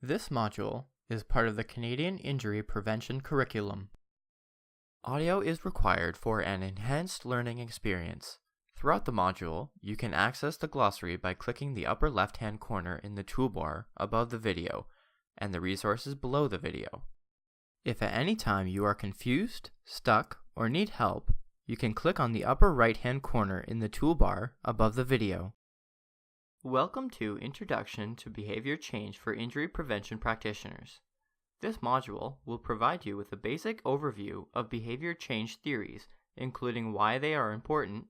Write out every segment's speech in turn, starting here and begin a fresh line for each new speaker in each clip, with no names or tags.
This module is part of the Canadian Injury Prevention curriculum. Audio is required for an enhanced learning experience. Throughout the module, you can access the glossary by clicking the upper left-hand corner in the toolbar above the video and the resources below the video. If at any time you are confused, stuck, or need help, you can click on the upper right-hand corner in the toolbar above the video. Welcome to Introduction to Behavior Change for Injury Prevention Practitioners. This module will provide you with a basic overview of behavior change theories, including why they are important,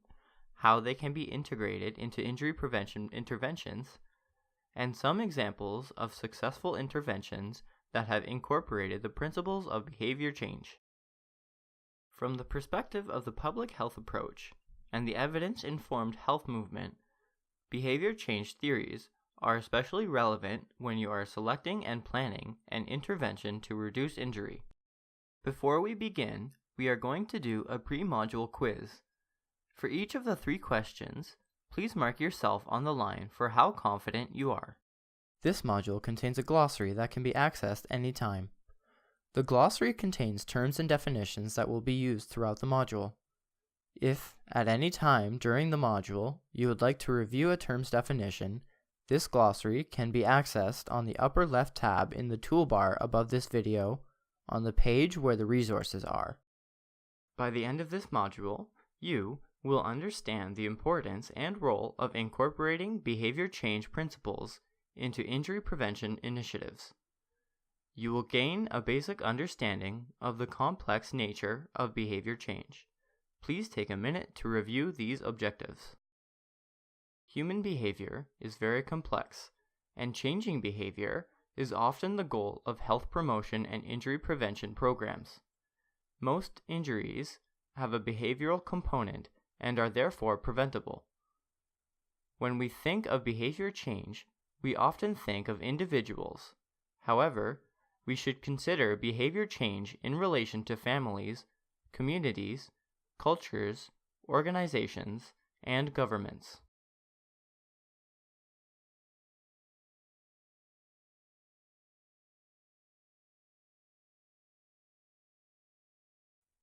how they can be integrated into injury prevention interventions, and some examples of successful interventions that have incorporated the principles of behavior change. From the perspective of the public health approach and the evidence-informed health movement, behavior change theories are especially relevant when you are selecting and planning an intervention to reduce injury. Before we begin, we are going to do a pre-module quiz. For each of the 3 questions, please mark yourself on the line for how confident you are. This module contains a glossary that can be accessed anytime. The glossary contains terms and definitions that will be used throughout the module. If, at any time during the module, you would like to review a term's definition, this glossary can be accessed on the upper left tab in the toolbar above this video on the page where the resources are. By the end of this module, you will understand the importance and role of incorporating behavior change principles into injury prevention initiatives. You will gain a basic understanding of the complex nature of behavior change. Please take a minute to review these objectives. Human behavior is very complex, and changing behavior is often the goal of health promotion and injury prevention programs. Most injuries have a behavioral component and are therefore preventable. When we think of behavior change, we often think of individuals. However, we should consider behavior change in relation to families, communities, cultures, organizations, and governments.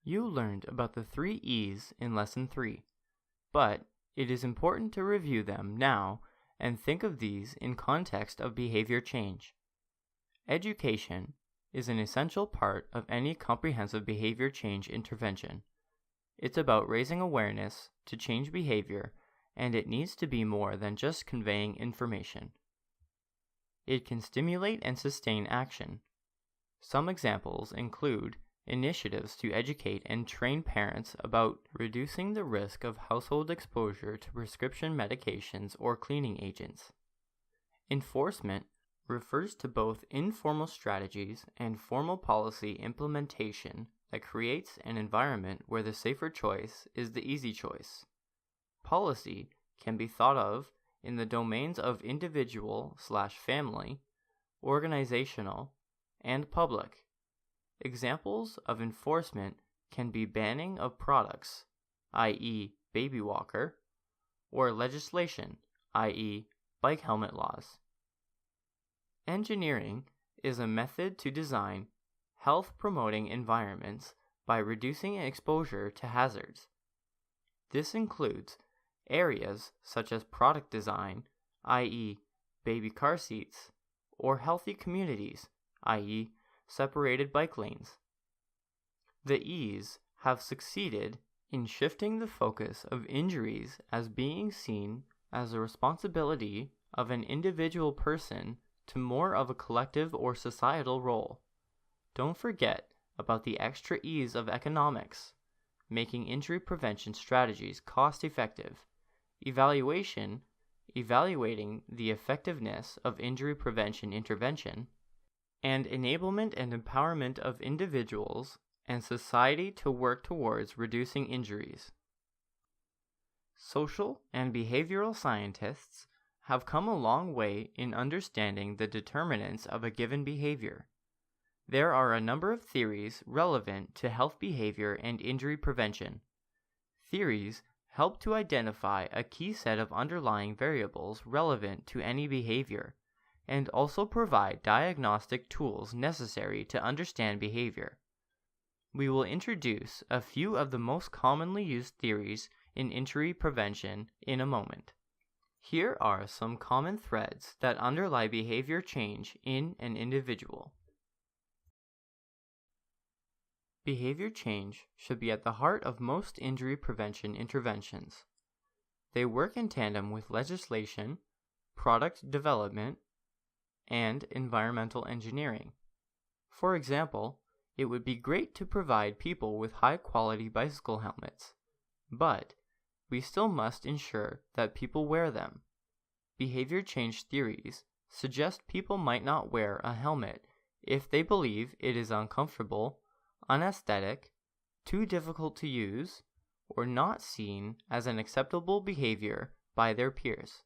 You learned about the 3 E's in Lesson 3, but it is important to review them now and think of these in context of behavior change. Education is an essential part of any comprehensive behavior change intervention. It's about raising awareness to change behavior, and it needs to be more than just conveying information. It can stimulate and sustain action. Some examples include initiatives to educate and train parents about reducing the risk of household exposure to prescription medications or cleaning agents. Enforcement refers to both informal strategies and formal policy implementation that creates an environment where the safer choice is the easy choice. Policy can be thought of in the domains of individual/family, organizational, and public. Examples of enforcement can be banning of products, i.e. baby walker, or legislation, i.e. bike helmet laws. Engineering is a method to design health-promoting environments by reducing exposure to hazards. This includes areas such as product design, i.e. baby car seats, or healthy communities, i.e. separated bike lanes. The E's have succeeded in shifting the focus of injuries as being seen as a responsibility of an individual person to more of a collective or societal role. Don't forget about the extra E's of economics, making injury prevention strategies cost-effective, evaluating the effectiveness of injury prevention intervention, and enablement and empowerment of individuals and society to work towards reducing injuries. Social and behavioral scientists have come a long way in understanding the determinants of a given behavior. There are a number of theories relevant to health behavior and injury prevention. Theories help to identify a key set of underlying variables relevant to any behavior and also provide diagnostic tools necessary to understand behavior. We will introduce a few of the most commonly used theories in injury prevention in a moment. Here are some common threads that underlie behavior change in an individual. Behavior change should be at the heart of most injury prevention interventions. They work in tandem with legislation, product development, and environmental engineering. For example, it would be great to provide people with high-quality bicycle helmets, but we still must ensure that people wear them. Behavior change theories suggest people might not wear a helmet if they believe it is uncomfortable, unaesthetic, too difficult to use, or not seen as an acceptable behavior by their peers.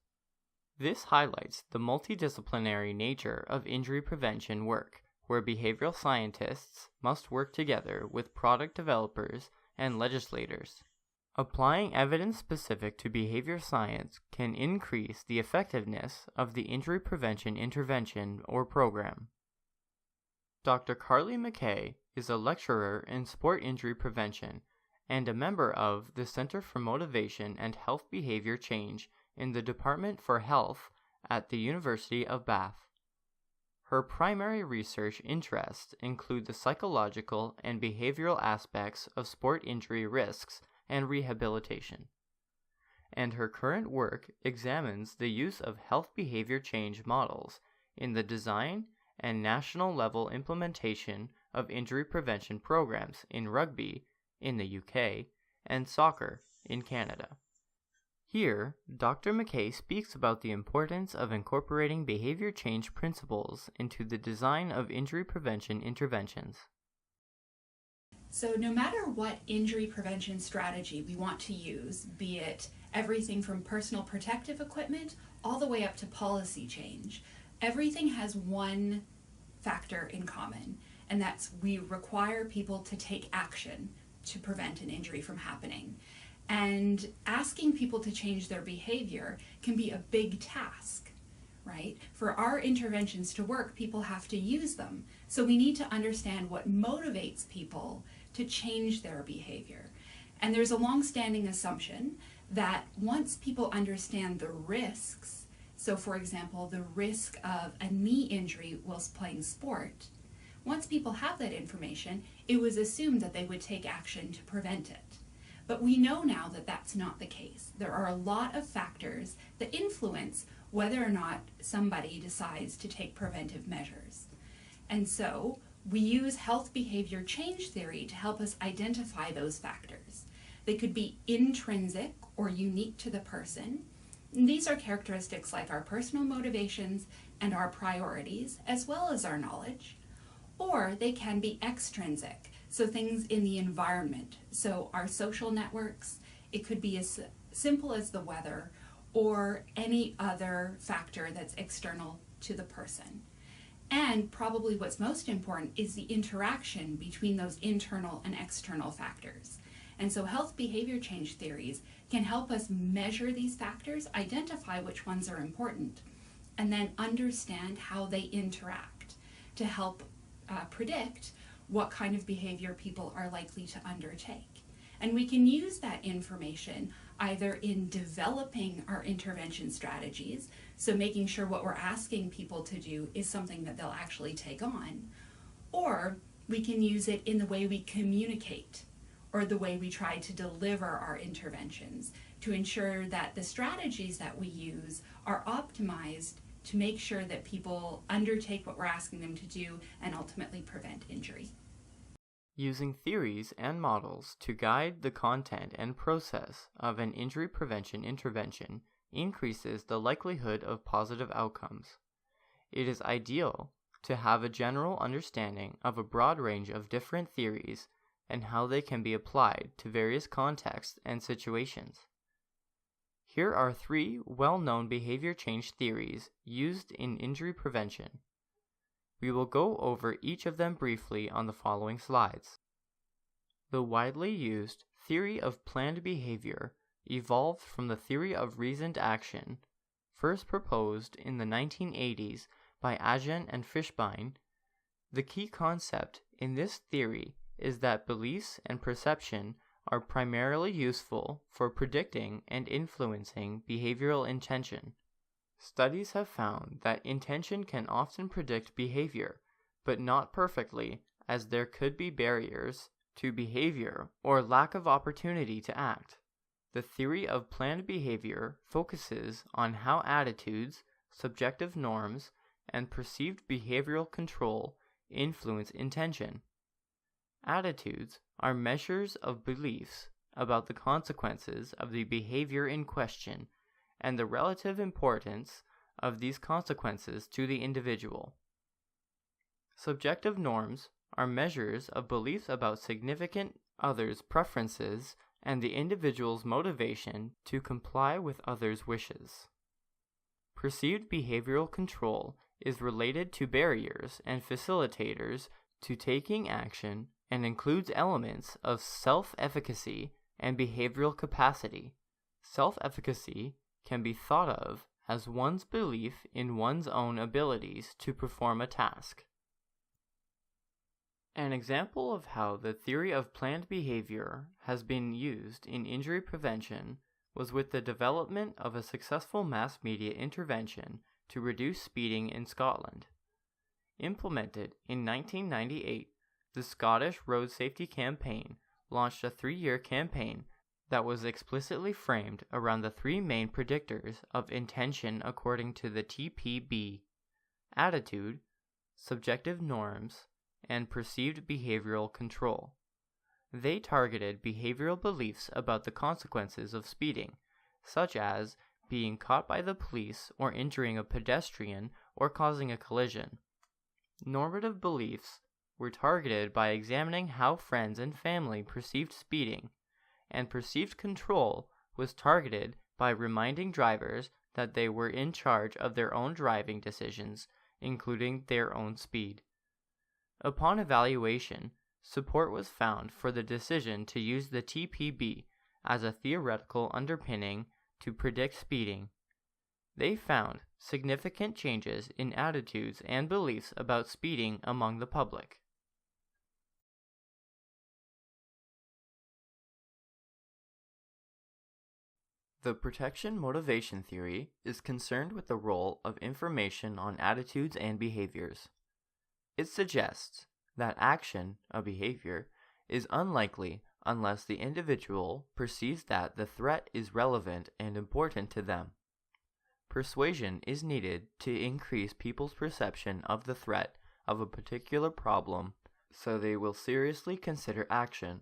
This highlights the multidisciplinary nature of injury prevention work, where behavioral scientists must work together with product developers and legislators. Applying evidence specific to behavior science can increase the effectiveness of the injury prevention intervention or program. Dr. Carly McKay is a lecturer in sport injury prevention and a member of the Center for Motivation and Health Behavior Change in the Department for Health at the University of Bath. Her primary research interests include the psychological and behavioral aspects of sport injury risks and rehabilitation, and her current work examines the use of health behavior change models in the design and national level implementation of injury prevention programs in rugby in the UK and soccer in Canada. Here, Dr. McKay speaks about the importance of incorporating behavior change principles into the design of injury prevention interventions.
So no matter what injury prevention strategy we want to use, be it everything from personal protective equipment all the way up to policy change, everything has one factor in common, and that's we require people to take action to prevent an injury from happening. And asking people to change their behavior can be a big task, right? For our interventions to work, people have to use them. So we need to understand what motivates people to change their behavior. And there's a long-standing assumption that once people understand the risks, so for example, the risk of a knee injury whilst playing sport, once people have that information, it was assumed that they would take action to prevent it. But we know now that that's not the case. There are a lot of factors that influence whether or not somebody decides to take preventive measures. And so we use health behavior change theory to help us identify those factors. They could be intrinsic or unique to the person. And these are characteristics like our personal motivations and our priorities, as well as our knowledge. Or they can be extrinsic, so things in the environment. So our social networks, it could be as simple as the weather or any other factor that's external to the person. And probably what's most important is the interaction between those internal and external factors. And so health behavior change theories can help us measure these factors, identify which ones are important, and then understand how they interact to help predict what kind of behavior people are likely to undertake. And we can use that information either in developing our intervention strategies, so making sure what we're asking people to do is something that they'll actually take on, or we can use it in the way we communicate or the way we try to deliver our interventions to ensure that the strategies that we use are optimized to make sure that people undertake what we're asking them to do and ultimately prevent injury.
Using theories and models to guide the content and process of an injury prevention intervention increases the likelihood of positive outcomes. It is ideal to have a general understanding of a broad range of different theories and how they can be applied to various contexts and situations. Here are 3 well-known behavior change theories used in injury prevention. We will go over each of them briefly on the following slides. The widely used theory of planned behavior evolved from the theory of reasoned action, first proposed in the 1980s by Agen and Fishbein. The key concept in this theory is that beliefs and perception are primarily useful for predicting and influencing behavioral intention. Studies have found that intention can often predict behavior, but not perfectly, as there could be barriers to behavior or lack of opportunity to act. The theory of planned behavior focuses on how attitudes, subjective norms, and perceived behavioral control influence intention. Attitudes are measures of beliefs about the consequences of the behavior in question and the relative importance of these consequences to the individual. Subjective norms are measures of beliefs about significant others' preferences and the individual's motivation to comply with others' wishes. Perceived behavioral control is related to barriers and facilitators to taking action and includes elements of self-efficacy and behavioral capacity. Self-efficacy can be thought of as one's belief in one's own abilities to perform a task. An example of how the theory of planned behavior has been used in injury prevention was with the development of a successful mass media intervention to reduce speeding in Scotland. Implemented in 1998, the Scottish Road Safety Campaign launched a 3-year campaign that was explicitly framed around the 3 main predictors of intention according to the TPB: attitude, subjective norms, and perceived behavioral control. They targeted behavioral beliefs about the consequences of speeding, such as being caught by the police or injuring a pedestrian or causing a collision. Normative beliefs were targeted by examining how friends and family perceived speeding, and perceived control was targeted by reminding drivers that they were in charge of their own driving decisions, including their own speed. Upon evaluation, support was found for the decision to use the TPB as a theoretical underpinning to predict speeding. They found significant changes in attitudes and beliefs about speeding among the public. The protection motivation theory is concerned with the role of information on attitudes and behaviors. It suggests that action, a behavior, is unlikely unless the individual perceives that the threat is relevant and important to them. Persuasion is needed to increase people's perception of the threat of a particular problem so they will seriously consider action.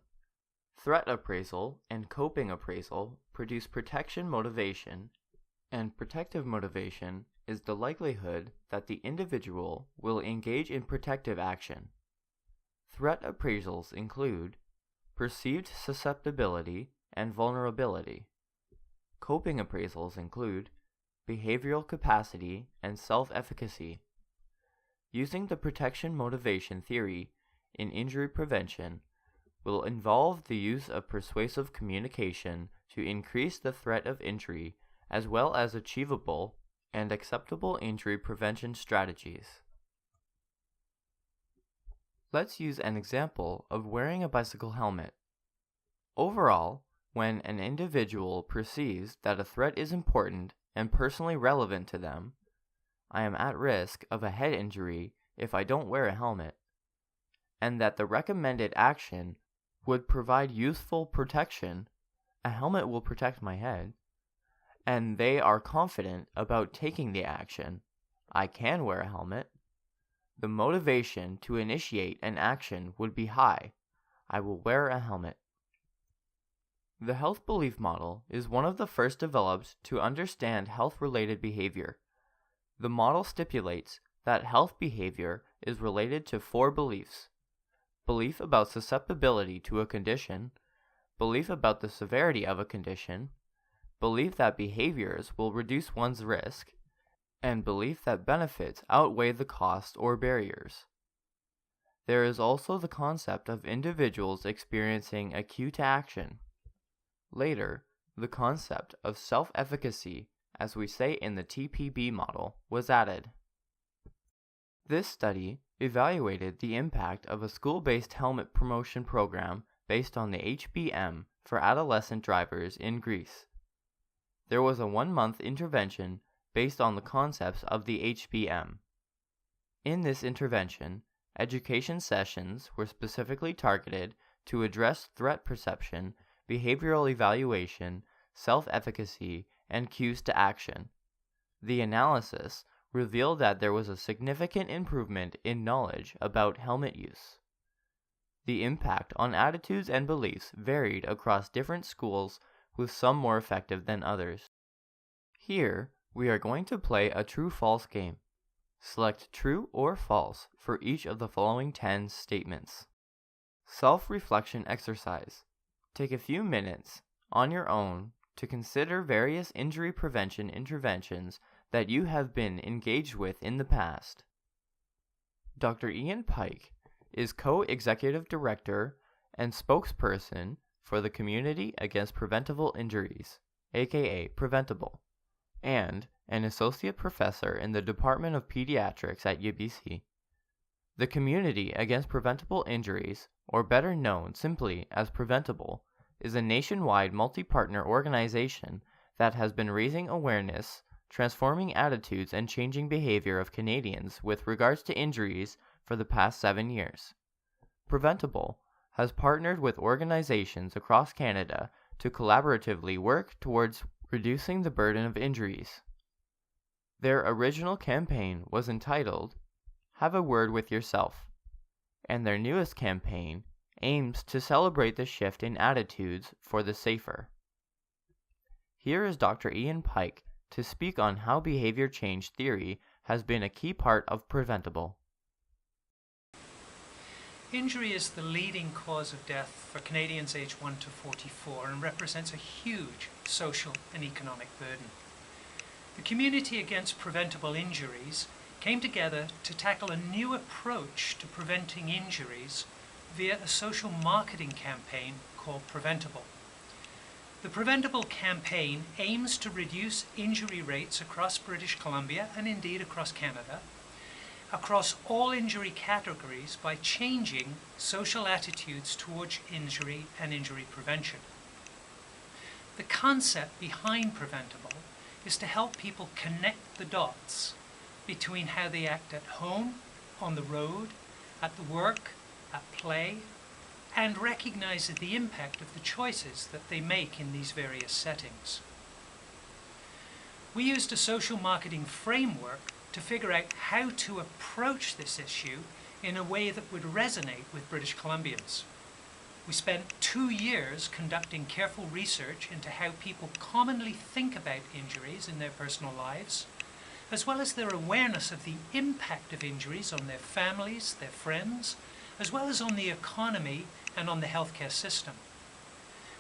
Threat appraisal and coping appraisal produce protection motivation, and protective motivation is the likelihood that the individual will engage in protective action. Threat appraisals include perceived susceptibility and vulnerability. Coping appraisals include behavioral capacity and self-efficacy. Using the protection motivation theory in injury prevention will involve the use of persuasive communication to increase the threat of injury as well as achievable and acceptable injury prevention strategies. Let's use an example of wearing a bicycle helmet. Overall, when an individual perceives that a threat is important and personally relevant to them, I am at risk of a head injury if I don't wear a helmet, and that the recommended action would provide useful protection, a helmet will protect my head, and they are confident about taking the action, I can wear a helmet, the motivation to initiate an action would be high, I will wear a helmet. The health belief model is one of the first developed to understand health-related behavior. The model stipulates that health behavior is related to 4 beliefs: belief about susceptibility to a condition, belief about the severity of a condition, belief that behaviors will reduce one's risk, and belief that benefits outweigh the cost or barriers. There is also the concept of individuals experiencing a cue to action. Later, the concept of self-efficacy, as we say in the TPB model, was added. This study evaluated the impact of a school-based helmet promotion program based on the HBM for adolescent drivers in Greece. There was a 1-month intervention based on the concepts of the HBM. In this intervention, education sessions were specifically targeted to address threat perception, behavioral evaluation, self-efficacy, and cues to action. The analysis revealed that there was a significant improvement in knowledge about helmet use. The impact on attitudes and beliefs varied across different schools, with some more effective than others. Here, we are going to play a true-false game. Select true or false for each of the following 10 statements. Self-reflection exercise. Take a few minutes on your own to consider various injury prevention interventions that you have been engaged with in the past. Dr. Ian Pike is co-executive director and spokesperson for the Community Against Preventable Injuries, aka Preventable, and an associate professor in the Department of Pediatrics at UBC. The Community Against Preventable Injuries, or better known simply as Preventable, is a nationwide multi-partner organization that has been raising awareness, transforming attitudes, and changing behavior of Canadians with regards to injuries for the past 7 years. Preventable has partnered with organizations across Canada to collaboratively work towards reducing the burden of injuries. Their original campaign was entitled Have a Word with Yourself, and their newest campaign aims to celebrate the shift in attitudes for the safer. Here is Dr. Ian Pike to speak on how behavior change theory has been a key part of Preventable.
Injury is the leading cause of death for Canadians aged 1 to 44 and represents a huge social and economic burden. The Community Against Preventable Injuries came together to tackle a new approach to preventing injuries via a social marketing campaign called Preventable. The Preventable campaign aims to reduce injury rates across British Columbia and indeed across Canada, across all injury categories by changing social attitudes towards injury and injury prevention. The concept behind Preventable is to help people connect the dots between how they act at home, on the road, at the work, at play, and recognize the impact of the choices that they make in these various settings. We used a social marketing framework to figure out how to approach this issue in a way that would resonate with British Columbians. We spent 2 years conducting careful research into how people commonly think about injuries in their personal lives, as well as their awareness of the impact of injuries on their families, their friends, as well as on the economy and on the healthcare system.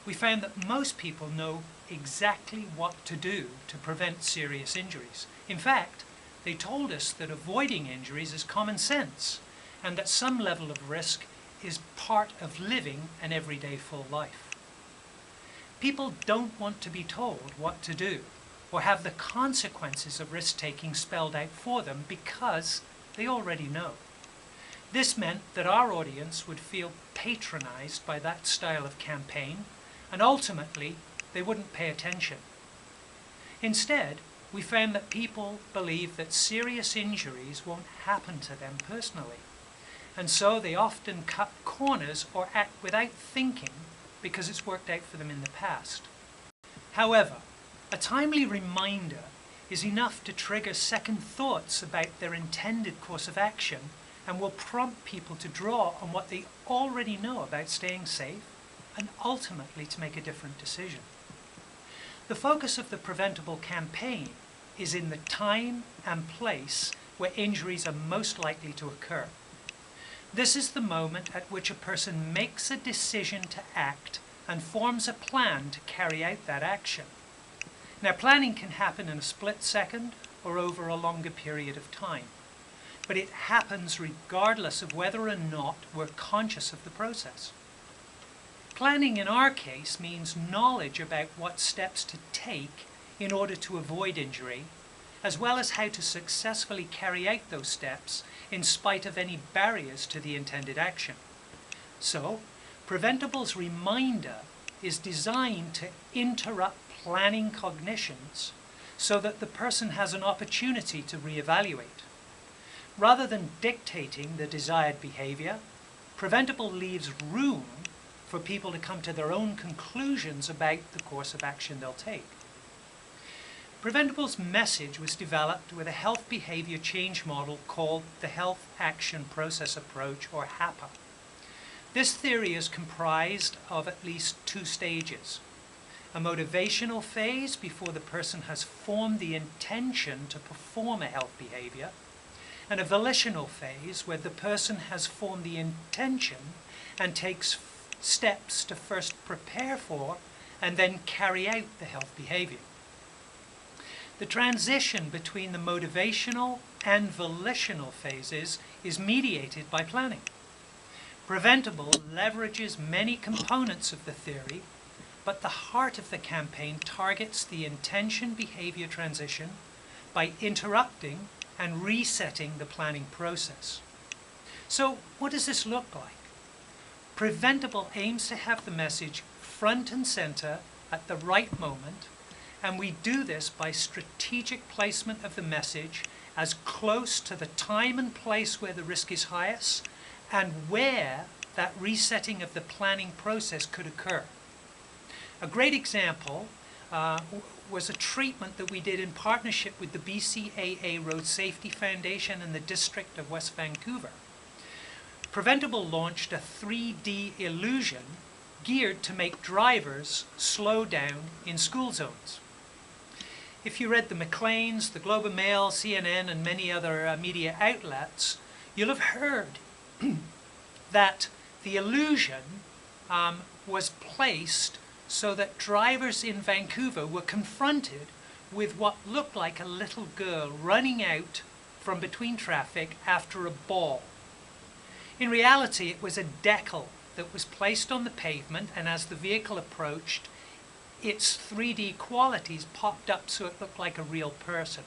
We found that most people know exactly what to do to prevent serious injuries. In fact, they told us that avoiding injuries is common sense and that some level of risk is part of living an everyday full life. People don't want to be told what to do or have the consequences of risk-taking spelled out for them because they already know. This meant that our audience would feel patronized by that style of campaign, and ultimately they wouldn't pay attention. Instead, we found that people believe that serious injuries won't happen to them personally, and so they often cut corners or act without thinking because it's worked out for them in the past. However, a timely reminder is enough to trigger second thoughts about their intended course of action and will prompt people to draw on what they already know about staying safe and ultimately to make a different decision. The focus of the Preventable campaign is in the time and place where injuries are most likely to occur. This is the moment at which a person makes a decision to act and forms a plan to carry out that action. Now, planning can happen in a split second or over a longer period of time, but it happens regardless of whether or not we're conscious of the process. Planning in our case means knowledge about what steps to take in order to avoid injury, as well as how to successfully carry out those steps in spite of any barriers to the intended action. So, Preventable's reminder is designed to interrupt planning cognitions so that the person has an opportunity to reevaluate. Rather than dictating the desired behavior, Preventable leaves room for people to come to their own conclusions about the course of action they'll take. Preventable's message was developed with a health behavior change model called the Health Action Process Approach, or HAPA. This theory is comprised of at least 2 stages: a motivational phase before the person has formed the intention to perform a health behavior, and a volitional phase where the person has formed the intention and takes steps to first prepare for and then carry out the health behavior. The transition between the motivational and volitional phases is mediated by planning. Preventable leverages many components of the theory, but the heart of the campaign targets the intention-behavior transition by interrupting and resetting the planning process. So, what does this look like? Preventable aims to have the message front and center at the right moment, and we do this by strategic placement of the message as close to the time and place where the risk is highest and where that resetting of the planning process could occur. A great example was a treatment that we did in partnership with the BCAA Road Safety Foundation and the District of West Vancouver. Preventable launched a 3D illusion geared to make drivers slow down in school zones. If you read the Maclean's, the Globe and Mail, CNN, and many other media outlets, you'll have heard that the illusion was placed so that drivers in Vancouver were confronted with what looked like a little girl running out from between traffic after a ball. In reality, it was a decal that was placed on the pavement, and as the vehicle approached, its 3D qualities popped up so it looked like a real person.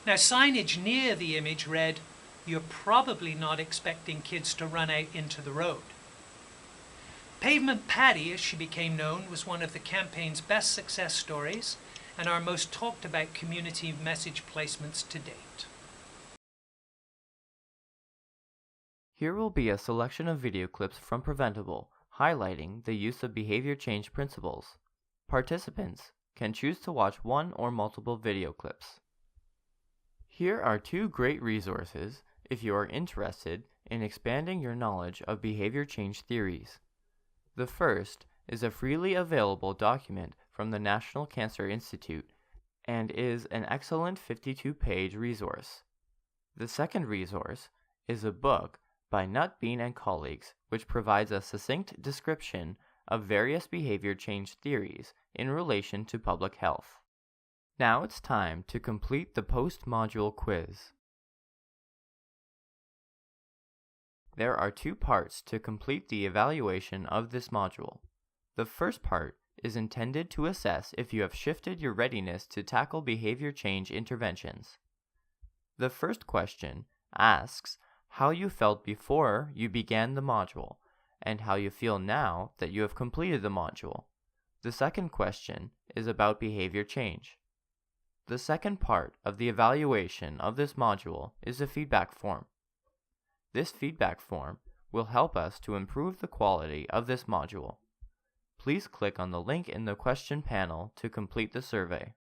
Now, signage near the image read, "You're probably not expecting kids to run out into the road." Pavement Patty, as she became known, was one of the campaign's best success stories and our most talked about community message placements to date.
Here will be a selection of video clips from Preventable, highlighting the use of behavior change principles. Participants can choose to watch one or multiple video clips. Here are 2 great resources if you are interested in expanding your knowledge of behavior change theories. The first is a freely available document from the National Cancer Institute and is an excellent 52-page resource. The second resource is a book by Nut Bean and colleagues, which provides a succinct description of various behavior change theories in relation to public health. Now it's time to complete the post-module quiz. There are 2 parts to complete the evaluation of this module. The first part is intended to assess if you have shifted your readiness to tackle behavior change interventions. The first question asks how you felt before you began the module and how you feel now that you have completed the module. The second question is about behavior change. The second part of the evaluation of this module is a feedback form. This feedback form will help us to improve the quality of this module. Please click on the link in the question panel to complete the survey.